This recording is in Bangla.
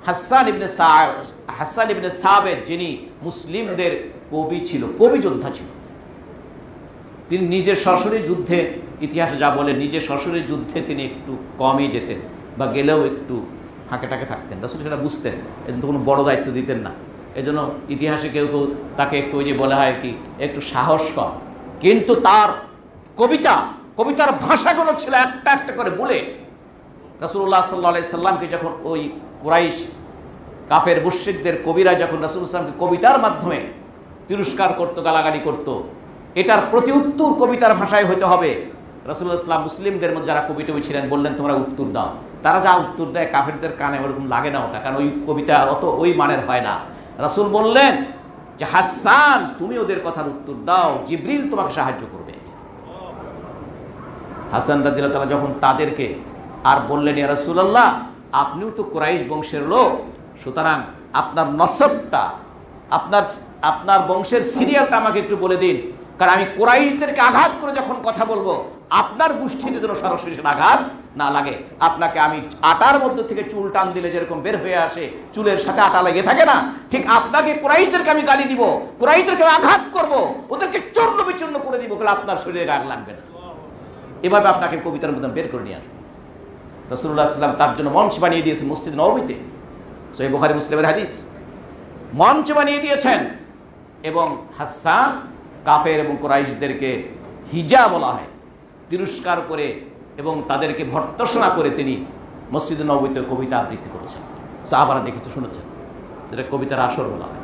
হাসান ইবনে সাবেত, যিনি মুসলিমদের কবি ছিল, কবি যোদ্ধা ছিল, তিনি নিজের সরাসরি যুদ্ধে, ইতিহাসে যা বলে, নিজের সরাসরি যুদ্ধে তিনি একটু কমই যেতেন, বা গেলেও একটু ফাঁকে টাকে থাকতেন। রাসূল সেটা বুঝতেন, এজন্য কোনো বড় দায়িত্ব দিতেন না। এজন্য ইতিহাসে কেউ কেউ তাকে একটু, ওই যে বলা হয় কি, একটু সাহস কম। কিন্তু তার কবিতার ভাষাগুলো ছিল একটা একটা করে বলে। রাসূলুল্লাহ সাল্লাল্লাহু আলাইহি সাল্লামকে যখন ওই কুরাইশ কাফের মুশরিকদের কবিরা যখন রাসূল সাল্লাল্লাহু কবিতার মাধ্যমে তিরস্কার করত, গালাগালি করত, এটার প্রতি উত্তর কবিতার ভাষায় হতে হবে। রাসূলুল্লাহ সাল্লাল্লাহু আলাইহি মুসলিমদের মধ্যে যারা কবি ছিলেন বললেন, তোমরা উত্তর দাও। তারা যা উত্তর দেয় কাফেরদের কানে ওরকম লাগে না ওটা, কারণ ওই কবিতা অত ওই মানের হয় না। রাসূল বললেন যে, হাসান, তুমি ওদের কথার উত্তর দাও, জিবরিল তোমাকে সাহায্য করবে। হাসান রাদিয়াল্লাহু তাআলা যখন তাদেরকে আর বললেন, ইয়া রাসূলুল্লাহ, আপনিও তো কুরাইশ বংশের লোক, সুতরাং আপনার নসবটা, আপনার বংশের সিরিয়ালটা আমাকে একটু বলে দিন, কারণ আমি কুরাইশদেরকে আঘাত করে যখন কথা বলবো, আপনার গোষ্ঠীতে যেন সরাসরি আঘাত না লাগে। আপনাকে আমি আটার মধ্যে থেকে চুল টান দিলে যেরকম বের হয়ে আসে, চুলের সাথে আটা লেগে থাকে না, ঠিক আপনাকে কুরাইশদেরকে আমি গালি দিব, কুরাইশদেরকে আঘাত করব, ওদেরকে চূর্ণ বিচূর্ণ করে দিব, বলে আপনার শরীরে গায়ে লাগবে না। এভাবে আপনাকে কবিতার মধ্যে বের করে নিয়ে আসবো। রাসূলুল্লাহ সাল্লাল্লাহু আলাইহি ওয়াসাল্লাম তার জন্য মঞ্চ বানিয়ে দিয়েছেন মসজিদ নববীতে, সহিহ বুখারী মুসলিমের হাদিস। মঞ্চ বানিয়ে দিয়েছেন, এবং হাসান কাফের এবং কুরাইশদেরকে হিজা বলা হয়, তিরস্কার করে এবং তাদেরকে ভর্ৎসনা করে তিনি মসজিদ নববীতে কবিতা আবৃত্তি করেছেন। সাহাবারা দেখেছে, শুনেছেন, যেটা কবিতার আসর বলা হয়।